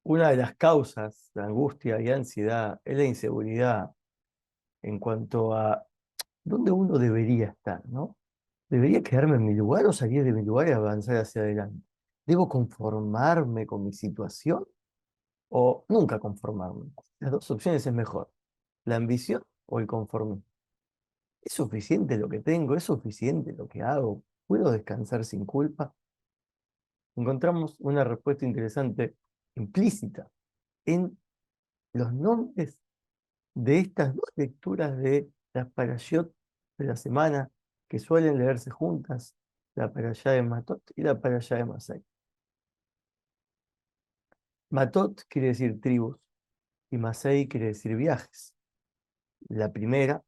Una de las causas de angustia y ansiedad es la inseguridad en cuanto a dónde uno debería estar, ¿no? ¿Debería quedarme en mi lugar o salir de mi lugar y avanzar hacia adelante? ¿Debo conformarme con mi situación o nunca conformarme? Las dos opciones es mejor, la ambición o el conformismo. ¿Es suficiente lo que tengo? ¿Es suficiente lo que hago? ¿Puedo descansar sin culpa? Encontramos una respuesta interesante implícita en los nombres de estas dos lecturas de las Parashot de la semana, que suelen leerse juntas, la Parashá de Matot y la Parashá de Masai. Matot quiere decir tribus y Masai quiere decir viajes. La primera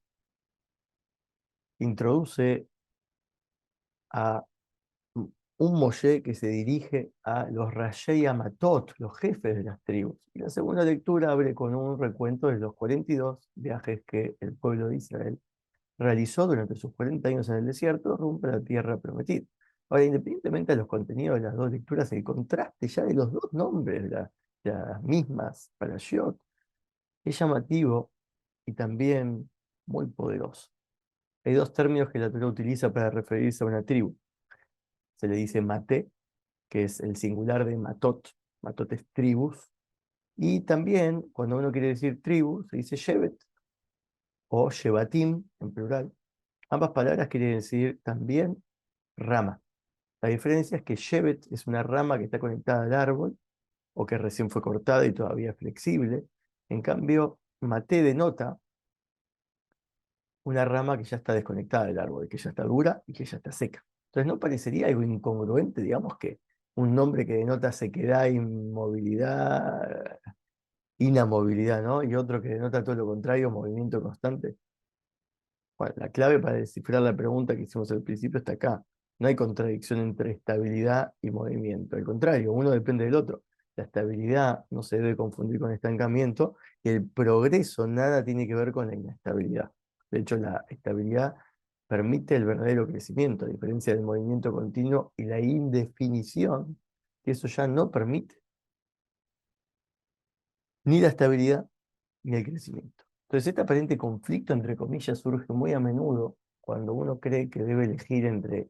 introduce a un Moshe que se dirige a los Rashei Amatot, los jefes de las tribus. Y la segunda lectura abre con un recuento de los 42 viajes que el pueblo de Israel realizó durante sus 40 años en el desierto rumbo a la tierra prometida. Ahora, independientemente de los contenidos de las dos lecturas, el contraste ya de los dos nombres de las mismas parashot es llamativo y también muy poderoso. Hay dos términos que la Torá utiliza para referirse a una tribu. Se le dice maté, que es el singular de matot. Matot es tribus. Y también, cuando uno quiere decir tribu, se dice shevet o shevatim en plural. Ambas palabras quieren decir también rama. La diferencia es que Shevet es una rama que está conectada al árbol o que recién fue cortada y todavía es flexible. En cambio, Maté denota una rama que ya está desconectada del árbol, que ya está dura y que ya está seca. Entonces, ¿no parecería algo incongruente, digamos, que un nombre que denota sequedad, inmovilidad, inamovilidad, ¿no? Y otro que denota todo lo contrario, movimiento constante? Bueno, la clave para descifrar la pregunta que hicimos al principio está acá. No hay contradicción entre estabilidad y movimiento. Al contrario, uno depende del otro. La estabilidad no se debe confundir con estancamiento y el progreso nada tiene que ver con la inestabilidad. De hecho, la estabilidad permite el verdadero crecimiento, a diferencia del movimiento continuo y la indefinición, que eso ya no permite ni la estabilidad ni el crecimiento. Entonces, este aparente conflicto, entre comillas, surge muy a menudo cuando uno cree que debe elegir entre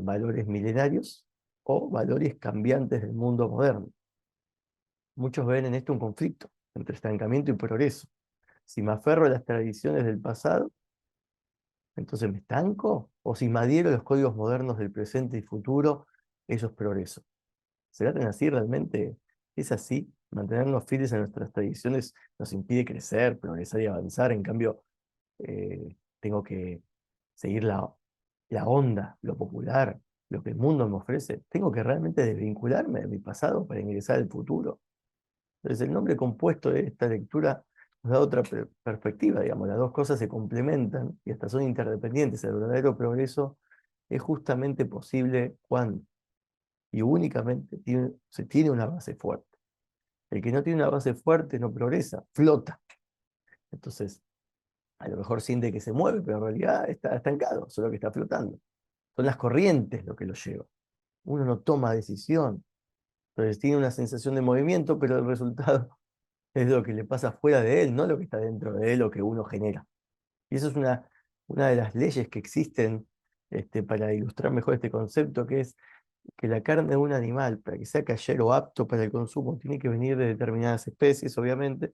valores milenarios o valores cambiantes del mundo moderno. Muchos ven en esto un conflicto entre estancamiento y progreso. Si me aferro a las tradiciones del pasado, entonces me estanco, o si me adhiero a los códigos modernos del presente y futuro, eso es progreso. ¿Será tan así realmente? ¿Es así? Mantenernos fieles a nuestras tradiciones nos impide crecer, progresar y avanzar. En cambio, tengo que seguir la onda, lo popular, lo que el mundo me ofrece. Tengo que realmente desvincularme de mi pasado para ingresar al futuro. Entonces, el nombre compuesto de esta lectura nos da otra perspectiva, digamos. Las dos cosas se complementan y hasta son interdependientes. El verdadero progreso es justamente posible cuando y únicamente se tiene una base fuerte. El que no tiene una base fuerte no progresa, flota. Entonces, a lo mejor siente que se mueve, pero en realidad está estancado, solo que está flotando. Son las corrientes lo que lo lleva. Uno no toma decisión. Entonces tiene una sensación de movimiento, pero el resultado es lo que le pasa fuera de él, no lo que está dentro de él o que uno genera. Y eso es una de las leyes que existen para ilustrar mejor este concepto, que es que la carne de un animal, para que sea kosher o apto para el consumo, tiene que venir de determinadas especies, obviamente,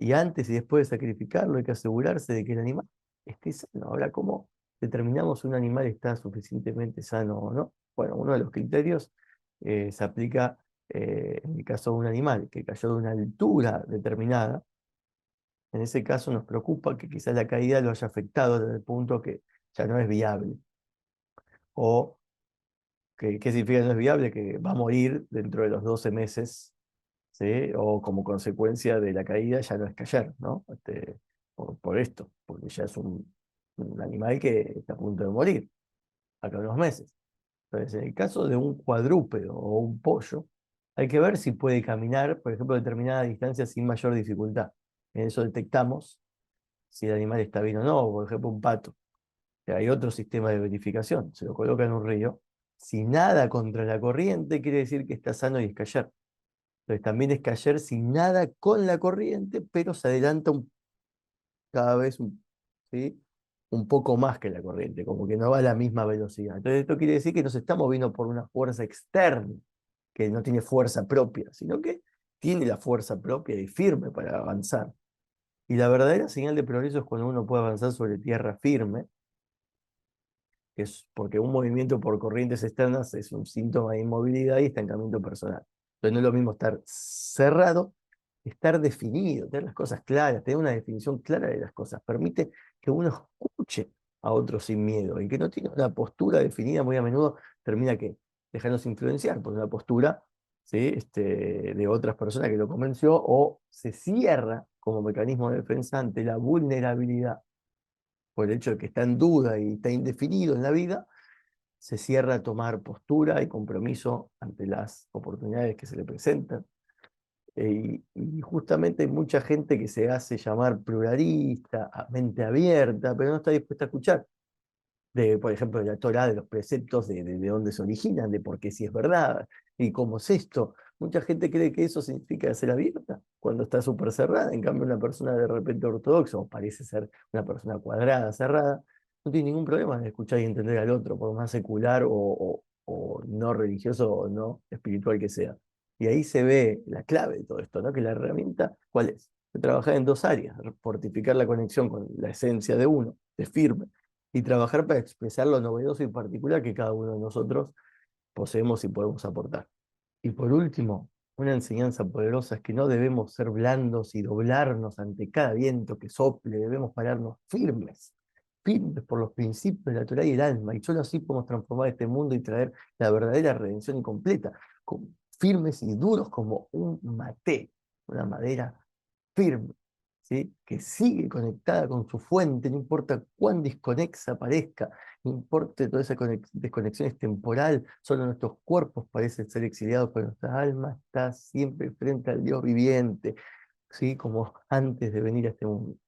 y antes y después de sacrificarlo hay que asegurarse de que el animal esté sano. Ahora, ¿cómo determinamos si un animal está suficientemente sano o no? Bueno, uno de los criterios se aplica en el caso de un animal que cayó de una altura determinada. En ese caso nos preocupa que quizás la caída lo haya afectado desde el punto que ya no es viable. O ¿qué significa que no es viable? Que va a morir dentro de los 12 meses, ¿sí? O como consecuencia de la caída ya no es callar, ¿no? Por esto, porque ya es un animal que está a punto de morir, acá unos meses. Entonces, en el caso de un cuadrúpedo o un pollo, hay que ver si puede caminar, por ejemplo, a determinada distancia sin mayor dificultad. En eso detectamos si el animal está bien o no, por ejemplo, un pato. Hay otro sistema de verificación, se lo coloca en un río. Si nada contra la corriente, quiere decir que está sano y es callar. Entonces también es caer sin nada con la corriente, pero se adelanta cada vez ¿sí? Un poco más que la corriente, como que no va a la misma velocidad. Entonces esto quiere decir que nos está moviendo por una fuerza externa, que no tiene fuerza propia, sino que tiene la fuerza propia y firme para avanzar. Y la verdadera señal de progreso es cuando uno puede avanzar sobre tierra firme, que es porque un movimiento por corrientes externas es un síntoma de inmovilidad y estancamiento personal. Entonces no es lo mismo estar cerrado, estar definido, tener las cosas claras, tener una definición clara de las cosas. Permite que uno escuche a otros sin miedo. Y que no tiene una postura definida, muy a menudo termina que dejándose influenciar por una postura, ¿sí? De otras personas que lo convenció, o se cierra como mecanismo de defensa ante la vulnerabilidad por el hecho de que está en duda y está indefinido en la vida, se cierra a tomar postura y compromiso ante las oportunidades que se le presentan. Y justamente hay mucha gente que se hace llamar pluralista, mente abierta, pero no está dispuesta a escuchar. Por ejemplo, de la Torá, de los preceptos, de dónde se originan, de por qué si es verdad y cómo es esto. Mucha gente cree que eso significa ser abierta cuando está súper cerrada. En cambio, una persona de repente ortodoxa, o parece ser una persona cuadrada, cerrada, no tiene ningún problema en escuchar y entender al otro, por más secular o no religioso o no espiritual que sea. Y ahí se ve la clave de todo esto, ¿no? Que la herramienta, ¿cuál es? Trabajar en dos áreas: fortificar la conexión con la esencia de uno, de firme, y trabajar para expresar lo novedoso y particular que cada uno de nosotros poseemos y podemos aportar. Y por último, una enseñanza poderosa es que no debemos ser blandos y doblarnos ante cada viento que sople, debemos pararnos firmes, firmes por los principios de la Torá y el alma, y solo así podemos transformar este mundo y traer la verdadera redención incompleta, firmes y duros como un maté, una madera firme, ¿sí? Que sigue conectada con su fuente, no importa cuán desconexa parezca, no importa toda esa desconexión es temporal, solo nuestros cuerpos parecen ser exiliados, pero nuestra alma está siempre frente al Dios viviente, ¿sí? Como antes de venir a este mundo.